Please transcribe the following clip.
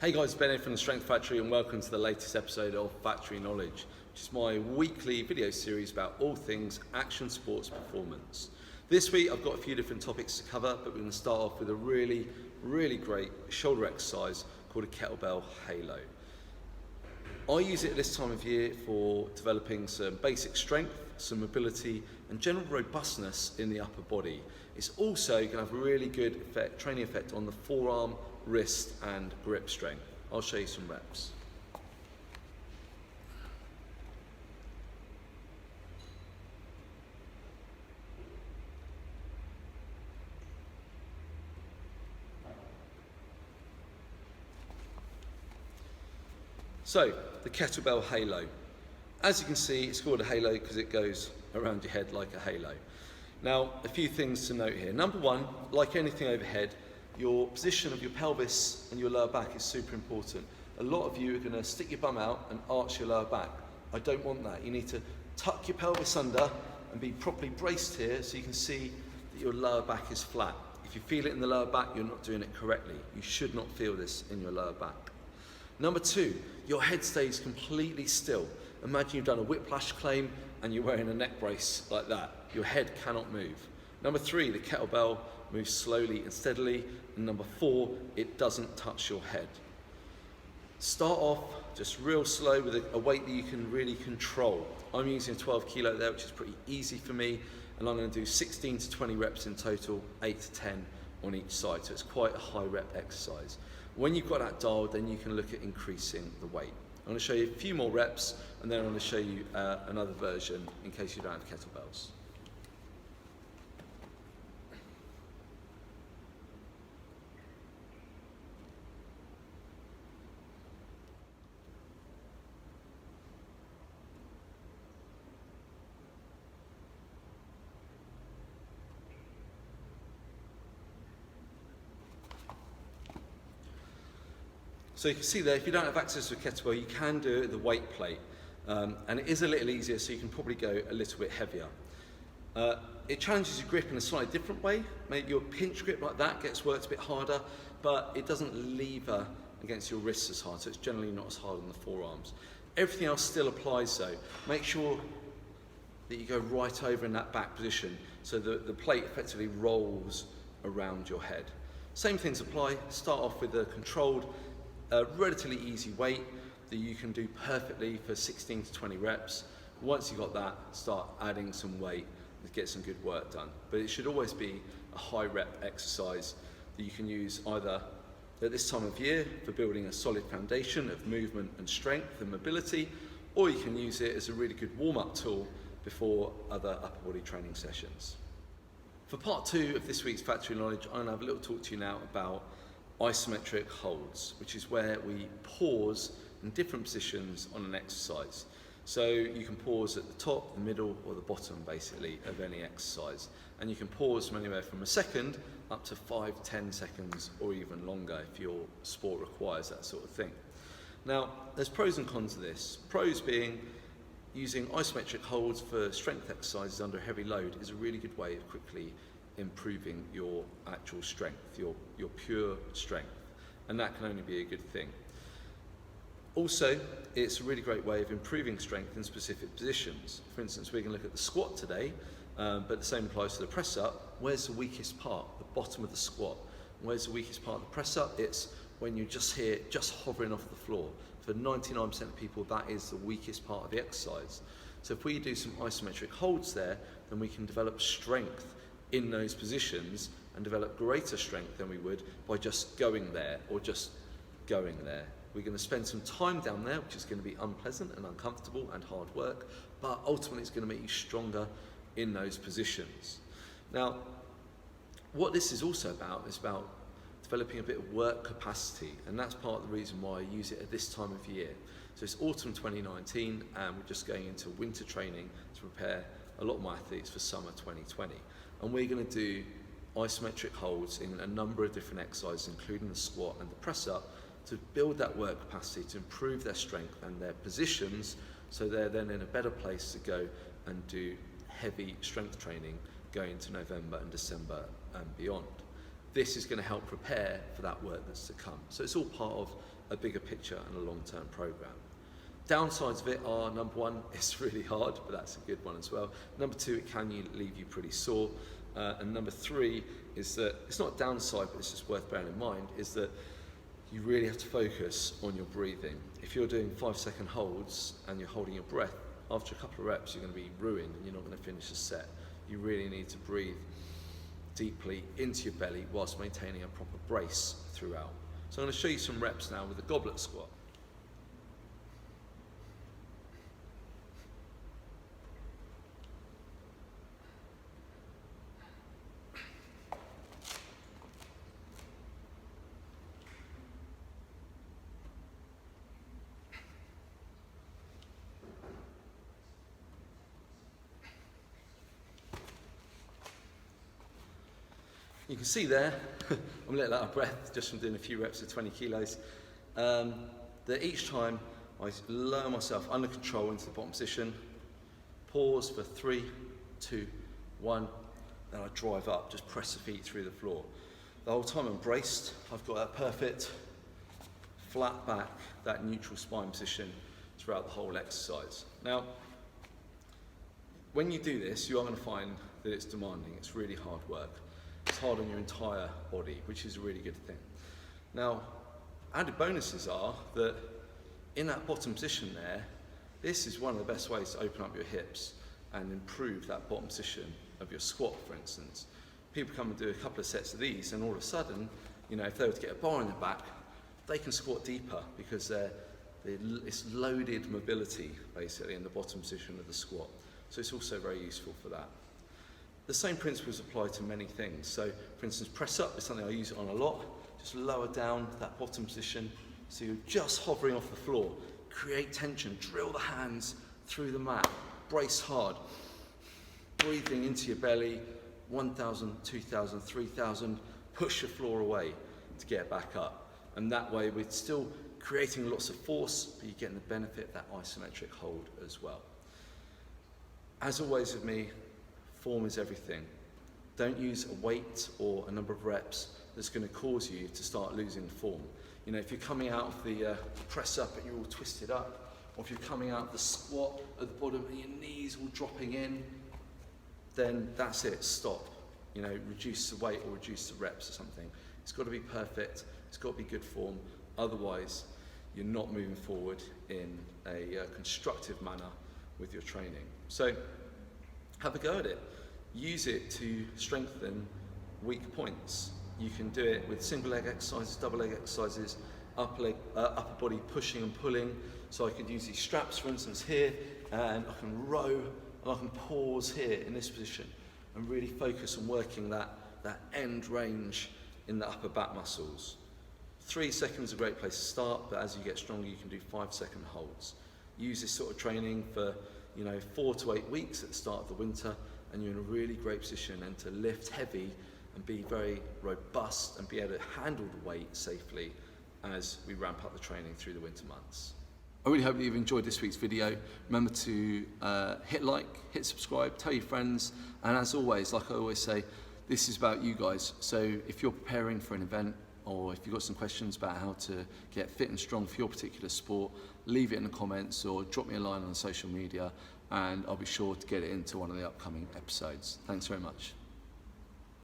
Hey guys, Ben here from the Strength Factory and welcome to the latest episode of Factory Knowledge, which is my weekly video series about all things action sports performance. This week I've got a few different topics to cover, but we're going to start off with a really great shoulder exercise called a Kettlebell Halo. I use it at this time of year for developing some basic strength, some mobility and general robustness in the upper body. It's also going to have a really good training effect on the forearm, wrist and grip strength. I'll show you some reps. So, the Kettlebell Halo. As you can see, it's called a halo because it goes around your head like a halo. Now, a few things to note here. Number one, like anything overhead, your position of your pelvis and your lower back is super important. A lot of you are going to stick your bum out and arch your lower back. I don't want that. You need to tuck your pelvis under and be properly braced here so you can see that your lower back is flat. If you feel it in the lower back, you're not doing it correctly. You should not feel this in your lower back. Number two, your head stays completely still. Imagine you've done a whiplash claim and you're wearing a neck brace like that. Your head cannot move. Number three, the kettlebell moves slowly and steadily. And number four, it doesn't touch your head. Start off just real slow with a weight that you can really control. I'm using a 12 kilo there, which is pretty easy for me. And I'm going to do 16 to 20 reps in total, 8 to 10 on each side. So it's quite a high rep exercise. When you've got that dialed, then you can look at increasing the weight. I'm going to show you a few more reps and then I'm going to show you another version in case you don't have kettlebells. So you can see there, if you don't have access to a kettlebell, you can do it at the weight plate. And it is a little easier, so you can probably go a little bit heavier. It challenges your grip in a slightly different way. Maybe your pinch grip like that gets worked a bit harder, but it doesn't lever against your wrists as hard, so it's generally not as hard on the forearms. Everything else still applies though. Make sure that you go right over in that back position, so that the plate effectively rolls around your head. Same things apply. Start off with a controlled, relatively easy weight that you can do perfectly for 16 to 20 reps. Once you've got that, start adding some weight to get some good work done. But it should always be a high rep exercise that you can use either at this time of year for building a solid foundation of movement and strength and mobility, or you can use it as a really good warm-up tool before other upper body training sessions. For part two of this week's Factory Knowledge, I'm going to have a little talk to you now about isometric holds, which is where we pause in different positions on an exercise. So you can pause at the top, the middle or the bottom basically of any exercise, and you can pause from anywhere from a second up to 5-10 seconds or even longer if your sport requires that sort of thing. Now there's pros and cons to this. Pros being using isometric holds for strength exercises under a heavy load is a really good way of quickly improving your actual strength, your pure strength, and that can only be a good thing. Also, it's a really great way of improving strength in specific positions. For instance, we're going to look at the squat today, but the same applies to the press up. Where's the weakest part? The bottom of the squat. Where's the weakest part of the press up? It's when you're just here, just hovering off the floor. For 99% of people, that is the weakest part of the exercise. So if we do some isometric holds there, then we can develop strength in those positions and develop greater strength than we would by just going there or just going there. We're going to spend some time down there, which is going to be unpleasant and uncomfortable and hard work, but ultimately it's going to make you stronger in those positions. Now, what this is also about is about developing a bit of work capacity, and that's part of the reason why I use it at this time of year. So it's autumn 2019 and we're just going into winter training to prepare a lot of my athletes for summer 2020. And we're going to do isometric holds in a number of different exercises, including the squat and the press up, to build that work capacity, to improve their strength and their positions, so they're then in a better place to go and do heavy strength training going into November and December and beyond. this is going to help prepare for that work that's to come. So it's all part of a bigger picture and a long-term program. Downsides of it are, number one, it's really hard, but that's a good one as well. Number two, it can leave you pretty sore. And number three is that, it's not a downside, but it's just worth bearing in mind, is that you really have to focus on your breathing. If you're doing 5-second holds and you're holding your breath, after a couple of reps, you're going to be ruined and you're not going to finish the set. You really need to breathe deeply into your belly whilst maintaining a proper brace throughout. So I'm going to show you some reps now with the goblet squat. You can see there, I'm a little out of breath just from doing a few reps of 20 kilos, that each time I lower myself under control into the bottom position, pause for 3, 2, 1, then I drive up, just press the feet through the floor. The whole time I'm braced, I've got that perfect flat back, that neutral spine position throughout the whole exercise. Now, when you do this, you are going to find that it's demanding, it's really hard work. It's hard on your entire body, which is a really good thing. Now, added bonuses are that in that bottom position there, this is one of the best ways to open up your hips and improve that bottom position of your squat, for instance. People come and do a couple of sets of these, and all of a sudden, you know, if they were to get a bar in their back, they can squat deeper because it's loaded mobility, basically, in the bottom position of the squat. So it's also very useful for that. The same principles apply to many things. So, for instance, press up is something I use it on a lot. Just lower down that bottom position so you're just hovering off the floor. Create tension, drill the hands through the mat, brace hard. Breathing into your belly, 1,000, 2,000, 3,000, push your floor away to get back up. And that way we're still creating lots of force, but you're getting the benefit of that isometric hold as well. As always with me, form is everything. Don't use a weight or a number of reps that's going to cause you to start losing form. You know, if you're coming out of the press up and you're all twisted up, or if you're coming out of the squat at the bottom and your knees all dropping in, then that's it, stop. You know, reduce the weight or reduce the reps or something. It's got to be perfect, it's got to be good form, otherwise you're not moving forward in a constructive manner with your training. So, have a go at it. Use it to strengthen weak points. You can do it with single leg exercises, double leg exercises, upper body pushing and pulling. So I could use these straps, for instance, here, and I can row, and I can pause here in this position and really focus on working that end range in the upper back muscles. 3 seconds is a great place to start, but as you get stronger, you can do 5-second holds. Use this sort of training for 4 to 8 weeks at the start of the winter, and you're in a really great position and to lift heavy and be very robust and be able to handle the weight safely as we ramp up the training through the winter months. I really hope that you've enjoyed this week's video. Remember to hit like, hit subscribe, tell your friends, and as always, like I always say, this is about you guys. So if you're preparing for an event, or if you've got some questions about how to get fit and strong for your particular sport, leave it in the comments or drop me a line on social media, and I'll be sure to get it into one of the upcoming episodes. Thanks very much.